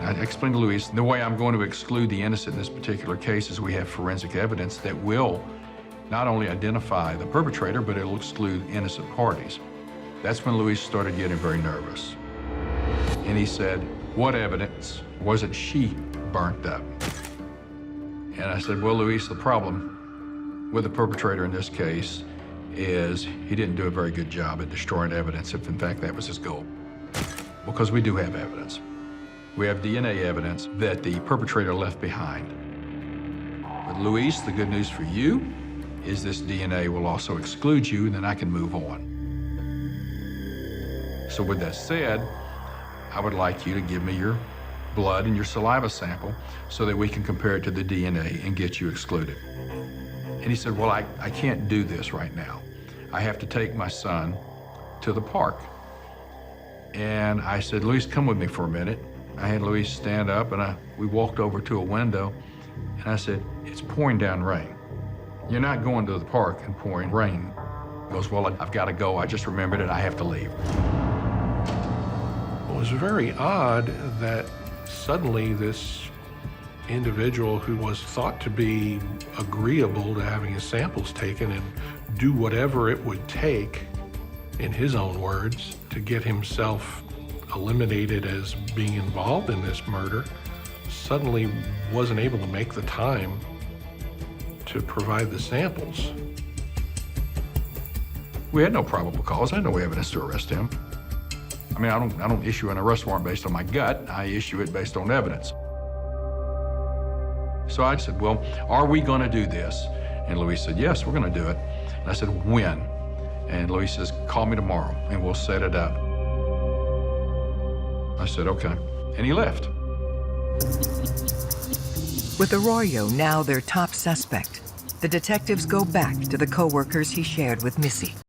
I explained to Luis, the way I'm going to exclude the innocent in this particular case is we have forensic evidence that will not only identify the perpetrator, but it'll exclude innocent parties. That's when Luis started getting very nervous. And he said, what evidence? Wasn't she burnt up? And I said, well, Luis, the problem with the perpetrator in this case is he didn't do a very good job at destroying evidence, if in fact that was his goal. Because we do have evidence. We have DNA evidence that the perpetrator left behind. But Luis, the good news for you is this DNA will also exclude you, and then I can move on. So with that said, I would like you to give me your blood and your saliva sample so that we can compare it to the DNA and get you excluded. And he said, well, I can't do this right now. I have to take my son to the park. And I said, Luis, come with me for a minute. I had Luis stand up, and we walked over to a window, and I said, it's pouring down rain. You're not going to the park and pouring rain. He goes, well, I've got to go. I just remembered it. I have to leave. It was very odd that suddenly this individual who was thought to be agreeable to having his samples taken and do whatever it would take, in his own words, to get himself eliminated as being involved in this murder, suddenly wasn't able to make the time to provide the samples. We had no probable cause. I had no evidence to arrest him. I mean, I don't issue an arrest warrant based on my gut. I issue it based on evidence. So I said, well, are we going to do this? And Luis said, yes, we're going to do it. And I said, when? And Luis says, call me tomorrow, and we'll set it up. I said, okay. And he left. With Arroyo now their top suspect, the detectives go back to the co-workers he shared with Missy.